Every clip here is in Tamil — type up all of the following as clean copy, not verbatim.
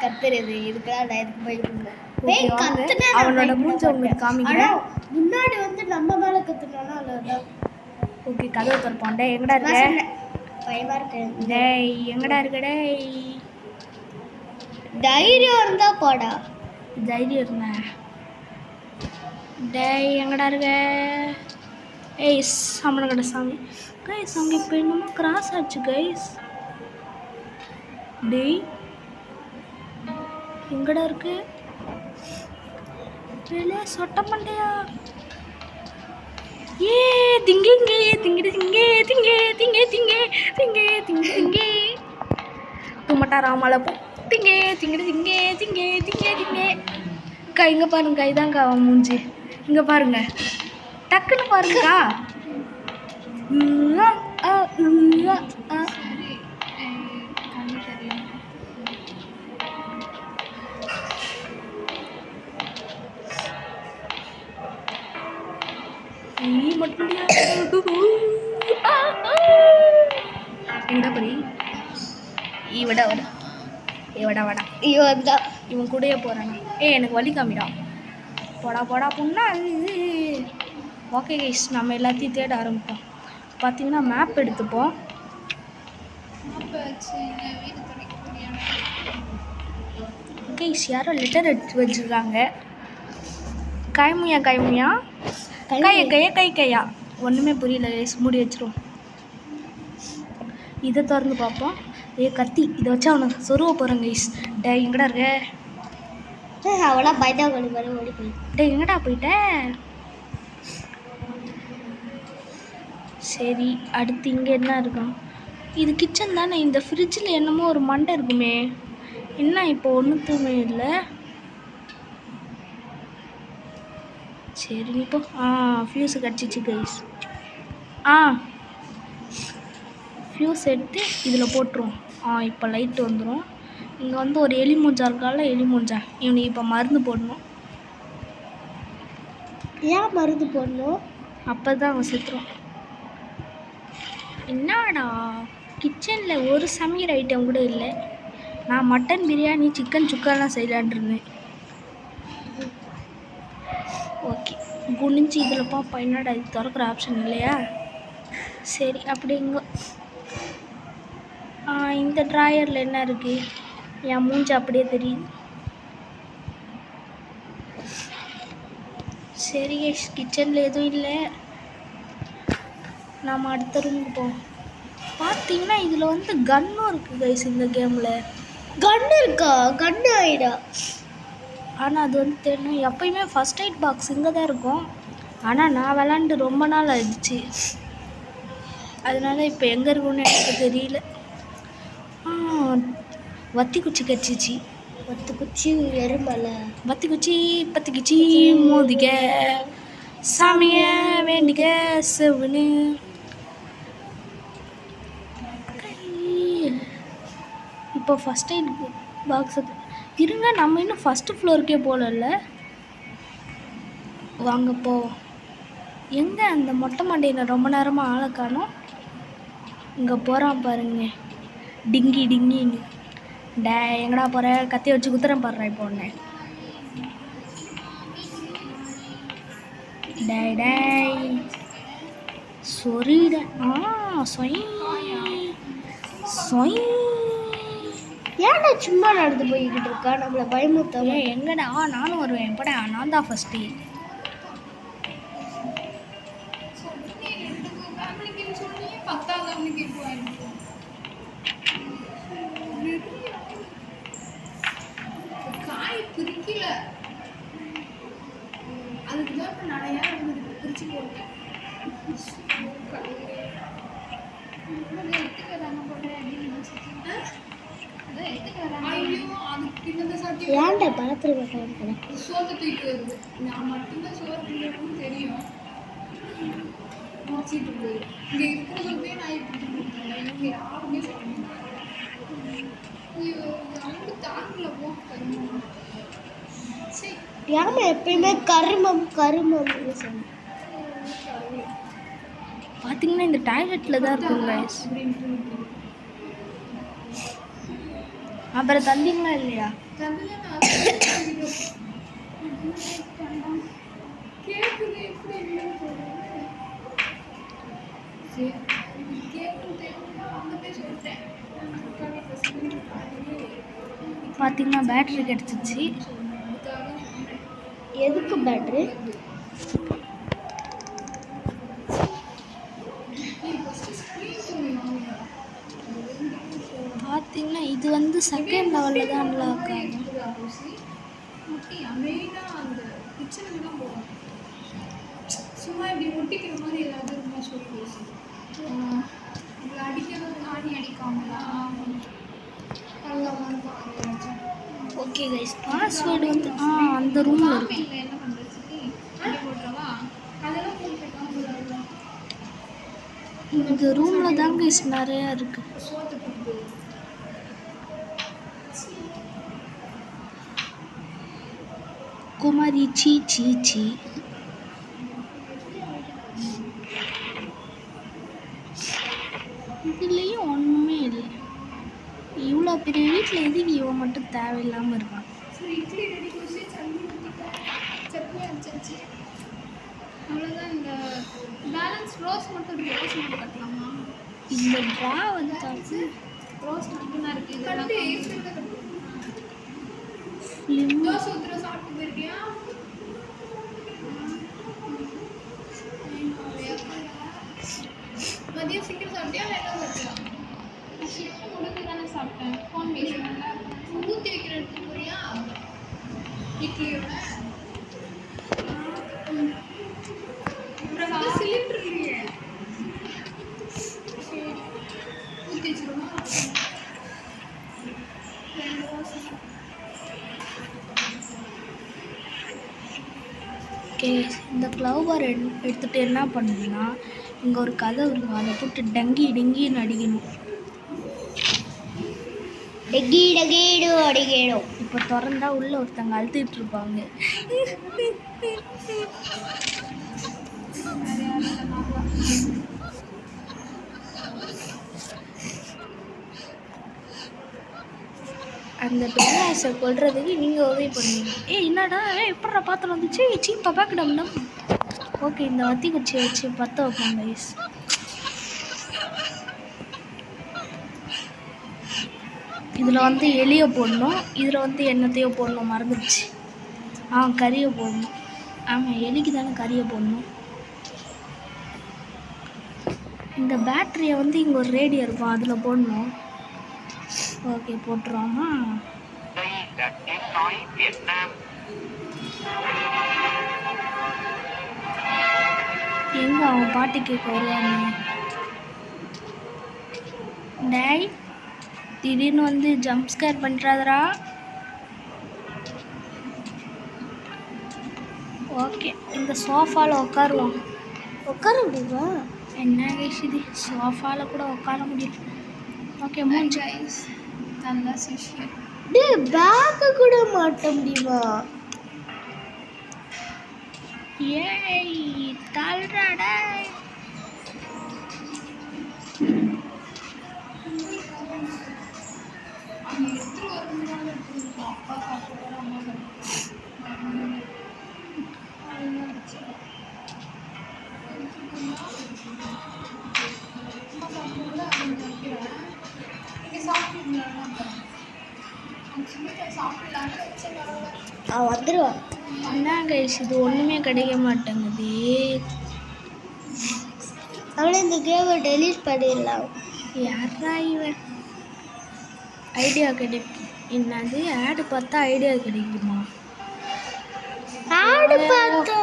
கத்துறது இதுக்கெல்லாம் நான் எதுக்கு பயப்படணும். ஓகே வாங்க அவனோட மூஞ்ச உங்களுக்கு காமிக்கிறேன். முன்னாடி வந்து நம்ம மேல கத்துனாலும் அவ்வளவுதான். ஓகே கதவை திறப்போம். டேய் எங்கடா இருக்க? பயமா இருக்கு. டேய் எங்கடா இருக்க? டேய் தைரியம் இருந்தா போடா. தைரியம் இருந்தா. டேய் எங்கடா இருக்க? ஏய் சாமன கடை சாமி. கைஸ் அங்கே இப்போ என்னமோ கிராஸ் ஆச்சு கைஸ். டேய் எங்கடா இருக்கு? வேலையா சொட்ட மண்டையா? ஏ திங்கிங்கே திங்கிடு திங்கே திங்கே திங்கே திங்கே திங்கே திங்கே திங்கே துமட்டா ராமல போ திங்கே திங்கிடு திங்கே திங்கே திங்கே திங்கே. அக்கா இங்கே பாருங்கக்கா, இதாங்க்கா அவன் மூஞ்சி. இங்கே பாருங்க, டக்குன்னு பாருங்கக்கா. மட்டும் எங்கடா படி இவடா வடா இவடா வடா இவன் தான் இவன் கூடயே போகிறானா? எனக்கு வழி காமிடா. போடா போடா பொண்ணா. ஓகே கைஸ் நம்ம எல்லாத்தையும் தேட ஆரம்பிப்போம். பார்த்தீங்கன்னா மேப் எடுத்துப்போம். கைஸ் யாரோ லெட்டர் எடுத்து வச்சுருக்காங்க. கைமுயா கைமுயா கைய கைய கை கையா ஒன்றுமே புரியல கைஸ். மூடி வச்சிரும். இதை திறந்து பார்ப்போம். கத்தி இதை வச்சு அவனை சொருவ போகிறேன் கைஸ். டே எங்கடா இருக்க? அவளா பயந்தா ஓடி போய். டே எங்கடா போயிட்ட? சரி அடுத்து இங்கே என்ன இருக்கும்? இது கிச்சன் தானே. இந்த ஃப்ரிட்ஜில் என்னமோ ஒரு மண்டை இருக்குமே. என்ன இப்போ ஒன்றுத்துமே இல்லை. சரி இப்போ ஃபியூஸு கிடச்சிச்சு கைஸ். ஃபியூஸ் எடுத்து இதில் போட்டுருவோம். இப்போ லைட்டு வந்துடும். இங்கே வந்து ஒரு எலி மூஞ்சா இருக்கால, எலி மூஞ்சா. இவனுக்கு இப்போ மருந்து போடணும். ஏன் மருந்து போடணும்? அப்போ தான் அவன் செத்துரும். என்னடா கிச்சனில் ஒரு சமையல் ஐட்டம் கூட இல்லை. நான் மட்டன் பிரியாணி சிக்கன் சுக்காலாம் செய்யலான் இருந்தேன். ஓகே குனிஞ்சு இதில் பாப்பா. என்னடா இது திறக்கிற ஆப்ஷன் இல்லையா? சரி அப்படிங்க. இந்த ட்ராயரில் என்ன இருக்குது? என் மூஞ்சி அப்படியே தெரியுது. சரி கிச்சனில் எதுவும் இல்லை. நாம் அடுத்த ரூமுக்கு போவோம். பார்த்தீங்கன்னா இதில் வந்து கன்னும் இருக்குது கைஸ். இந்த கேமில் கன்னு இருக்கா? கன்னு ஆயிடா. ஆனால் அது வந்து தெரியணும். எப்பயுமே ஃபஸ்ட் எய்ட் பாக்ஸ் இங்கே தான் இருக்கும். ஆனால் நான் விளாண்டு ரொம்ப நாள் ஆயிடுச்சு. அதனால இப்போ எங்கே இருக்குன்னு எனக்கு தெரியல. வத்தி குச்சி கடிச்சிச்சு. வத்தி குச்சி எறும்பல. வத்தி குச்சி பத்தி குச்சி மோதிக்க சாமிய வேண்டிக்க செவனு. இப்போ ஃபஸ்ட் எய்ட் பாக்ஸ் இருங்க. நம்ம இன்னும் ஃபஸ்ட்டு ஃப்ளோருக்கே போகல. வாங்க போ. எங்கே அந்த மொட்டை மண்டையில் ரொம்ப நேரமாக ஆளை காணோம். இங்கே போகிறான் பாருங்க, டிங்கி டிங்கின்னு. டே எங்கடா போகிற? கத்தியை வச்சு குத்துறேன் பாடுறேன் இப்போ ஒன்று. டே டேய் சொரிட. சொய் சொய். ஏன்டா சும்மா நடந்து போய்கிட்டு இருக்கா? நம்மளை பயமுறுத்த. எங்கடா? நானும் வருவேன். படா நான் தான் ஃபஸ்ட்டு. ஏன்டா பழத்துல போட்டாங்க? சோத்து தூக்கிட்டு வருது. நான் மட்டும்தான் சோறு தின்னு தெரியும். முடிச்சிட்டு போய் இங்கே இருக்கிறதே நான் இப்படி யாருமே சொல்லுங்க. அவங்க தாங்கல போ. ஏமா எப்பயுமே கருமம் கருமம் சொல்லு. பார்த்தீங்கன்னா இந்த டாய்லெட்டில் தான் இருக்கும் கைஸ். அப்புறம் தந்தீங்களா இல்லையா? தந்துதான் நான் கேக்குது எப்படி இல்லைன்னு சொல்றேன். சரி கேட்கும் தேவையா அங்கே போய் சொல்லிட்டேன். பார்த்தீங்கன்னா பேட்ரி கிடச்சிச்சு. எதுக்கு பேட்ரி? பார்த்தீங்கன்னா இது வந்து செகண்ட் லெவலில் தான் அன்லாக் ஆகும். மெயினாக அந்த கிச்சனுக்கு தான் போகும். சும்மா இப்படி ஒட்டிக்கிற மாதிரி ஏதாவது இருந்தால் சொல்லி இப்படி அடிக்கிறது ஆணி அடிக்காமலா அவ்வளோதான் பாருங்க. ஓகே கைஸ், பாஸ்வேர்டு வந்து அந்த ரூமில் இருக்கு. இல்லை என்ன பண்ணுறதுக்கு அடி போடுறவா அதெல்லாம் போட்டுருக்காங்க. இந்த ரூமில் தான் கைஸ் நிறையா இருக்குது. சோத்து கொடுத்து குமாரி சீ சீ சீ. இதுலேயும் ஒன்றுமே இல்லை. இவ்வளோ பெரிய வீட்டில் எதுக்கு இவன் மட்டும் தேவையில்லாமல் இருக்கான்? சரி இட்லி ரெடி வச்சு சட்னி ஊற்றிட்டேன். சட்னி அரைச்சாச்சு. அவ்வளோதான். இந்த பேலன்ஸ் ரோஸ் மட்டும் இருக்குது. ரோஸ் மட்டும் கட்டலாமா? இந்த ட்ரா வந்து தாக்கு ரோஸ் மட்டும் தான் இருக்குது. கட்டு ஃபிலிம் தோசை ஊற்றுற சாப்பிட்டு போயிருக்கியா? மதியம் சீக்கிரம் சாப்பிட்டியா இல்லை என்ன சாப்பிட்டியா? ஷிஃப்ட் முடிஞ்சு தானே சாப்பிட்டேன். ஃபோன் பேசுனால ஊற்றி வைக்கிற இடத்துக்கு போறியா? இட்லியோட அப்புறம் சிலிண்டர் இல்லையே. சரி ஊற்றி வச்சிருமா? 2 ரோஸ். ஓகே, இந்த க்ளவ் பார் எடுத்துகிட்டு என்ன பண்ணணும்னா, இங்கே ஒரு கதை இருக்கும், அதை போட்டு டங்கி டங்கின்னு அடிக்கணும். டெகி டகீடு அடிக்கணும். இப்போ திறந்தா உள்ள ஒருத்தங்க அழுத்திட்டு இருப்பாங்க. அந்த பெண்ணாசை கொள்றதுக்கு நீங்கள் உதவி பண்ணுவீங்க. என்னடா எப்படா பாத்திரம் வந்துச்சு? சீப்பா பார்க்கணும்னா ஓகே, இந்த வத்தி குச்சியை வச்சு பற்ற வைப்போம் கைஸ். இதில் வந்து எலியை போடணும், இதில் வந்து என்னத்தையோ போடணும், மறந்துடுச்சு. கறியை போடணும். ஆமாம், எலிக்கு தானே கறியை போடணும். இந்த பேட்டரியை வந்து இங்கே ஒரு ரேடியோ இருக்கும், அதில் போடணும். ஓகே, போட்டுருவோமா? எங்க அவன் பாட்டு கேட்க வருவானே? டேய், திடீர்னு வந்து ஜம்ப் ஸ்கேர் பண்ணுறாதரா? ஓகே, இந்த சோஃபாவில் உட்காருவோம். உட்கார முடியுமா? என்ன கேஷிது, சோஃபாவில் கூட உட்கார முடியும். ஓகே, மூஞ்சி கைஸ் நல்லா சிஷியர். டே பேக்க கூட மாட்ட முடியுமா? ஏய் தள்ளுறாடா. அவங்க எடுத்துட்டு வரும்போது எடுத்துருக்கோம். அப்பா சாப்பிடுவாரு, அம்மா சாப்பிடுவாரு. வந்துடுவான். என்ன கைஸ், இது ஒன்றுமே கிடைக்க மாட்டேங்குது. அவனை இந்த கேமை டெலீட் பண்ணிடலாம். யாரா இவன்? ஐடியா கிடைக்கும். என்னது ஆடு பார்த்தா ஐடியா கிடைக்குமா? ஆடு பார்த்தா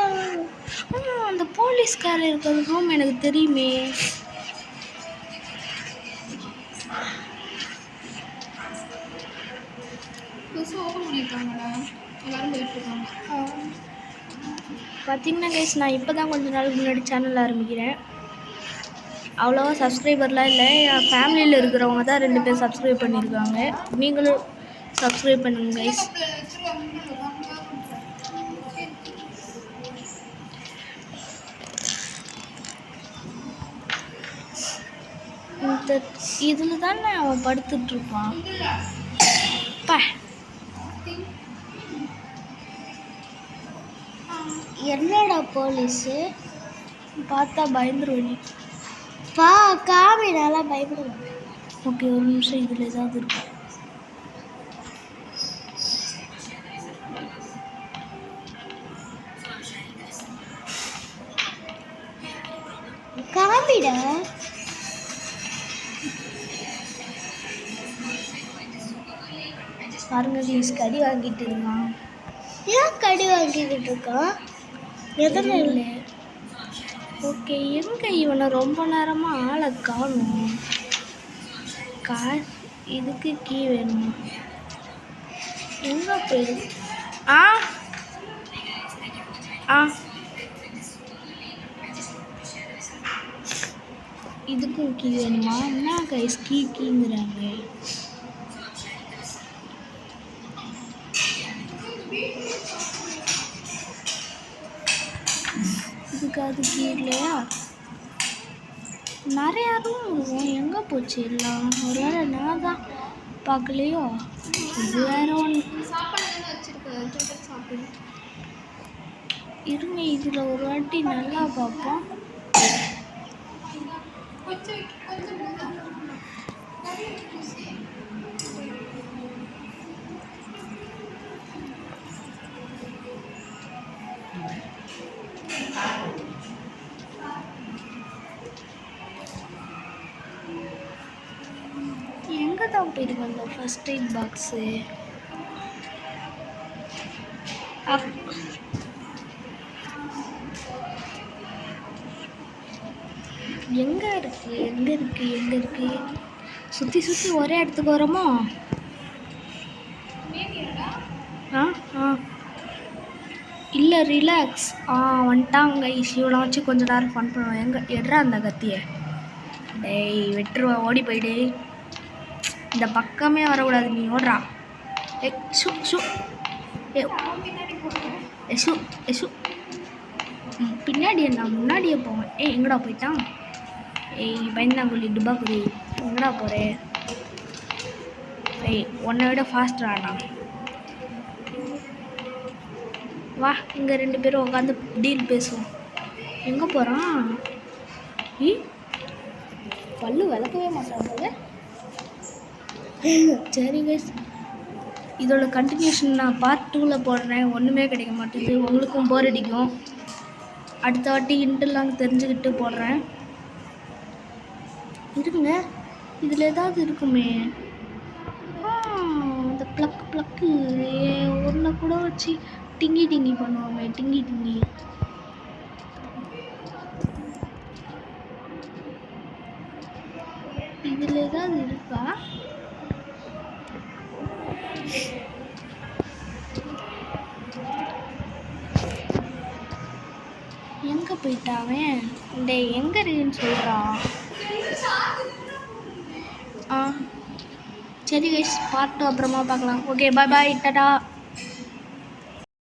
அந்த போலீஸ்காரர் இருக்கிற ரூம் எனக்கு தெரியுமே. புதுசாக ஓப்பன் பண்ணியிருக்காங்கடா, எல்லாரும் போயிட்டுருக்காங்க. பார்த்தீங்கன்னா கைஸ், நான் இப்போ தான் கொஞ்ச நாளுக்கு முன்னாடி சேனல் ஆரம்பிக்கிறேன். அவ்வளோவா சப்ஸ்கிரைபர்லாம் இல்லை. என் ஃபேமிலியில் இருக்கிறவங்க தான் 2 பேர் சப்ஸ்கிரைப் பண்ணியிருக்காங்க. நீங்களும் சப்ஸ்கிரைப் பண்ணுங்க கைஸ். இந்த இதில் தானே அவன் படுத்துட்ருப்பான். பா என்னடா போலீஸு பார்த்தா பயந்துருவேன். பா காமி நல்லா பயப்படுவேன். ஓகே, ஒரு நிமிஷம், இதில் ஏதாவது இருக்கும். காமிடா. பாருங்க ப்ளீஸ், கடி வாங்கிட்டு இருக்கான். ஏன் கடி வாங்கிக்கிட்டு இருக்கான்? எதனால? இல்லை. ஓகே, எங்கே இவனை ரொம்ப நேரமாக ஆளை காணும். இதுக்கு கீ வேணுமா? எங்கே போயிடு? ஆ ஆ இதுக்கும் கீ வேணுமா? என்ன கைஸ் கீங்கிறாங்க. இதுக்கு அது கீ இல்லையா? நிறையா ரூம் இருக்கும், எங்கே போச்சு எல்லாம்? ஒரு வேளை நான் தான் பார்க்கலையோ? இது வேற ஒன்று. சாப்பாடு வச்சுருக்கேன், சாப்பிடு. இருங்க, இதில் ஒரு வாட்டி நல்லா பார்ப்போம். கொஞ்சம் எங்கே தான் போயிருக்கு அந்த ஃபர்ஸ்ட் எய்ட் பாக்ஸு? எங்கே இருக்குது? சுற்றி ஒரே இடத்துக்கு வரோமோ? ஆ ஆ இல்லை, ரிலாக்ஸ். வந்துட்டாங்க. இவனை வச்சு கொஞ்சம் நேரம் ஃபன் பண்ணுவேன். எங்கே எடுறா அந்த கத்தியை? டேய் வெட்டுருவேன், ஓடி போயிடு. இந்த பக்கமே வரக்கூடாது, நீ ஓடுறா. ஏ ஷூ ஷூ ஏ எசு எசு பின்னாடி நான் முன்னாடியே போவேன். எங்கடா போயிட்டான்? பயந்தாங்குழி டுபாக்குடி, எங்கடா போகிறேன்? உன்னை விட ஃபாஸ்டராண்ணா. வா, இங்கே 2 பேரும் உட்காந்து டீல் பேசுவோம். எங்கே போகிறான்? பல்லு விளக்கவே மாட்டாங்க. சரி கைஸ், இதோட கண்டினியூஷன் நான் பார்ட் 2ல் போடுறேன். ஒன்றுமே கிடைக்க மாட்டேங்குது, உங்களுக்கும் போர் அடிக்கும். அடுத்த வாட்டி இன்டெல்லாம் தெரிஞ்சுக்கிட்டு போடுறேன். இருங்க, இதில் ஏதாவது இருக்குமே. இந்த ப்ளக்கு ஒன்றை கூட வச்சு டிங்கி பண்ணுவோமே. டிங்கி இதில் ஏதாவது இருக்கா? எங்கே போயிட்டாவே? எங்கே இருக்குன்னு சொல்கிறான். சரி கைஸ், பார்ட் 2 அப்புறமா பார்க்கலாம். ஓகே, பாய் டாடா.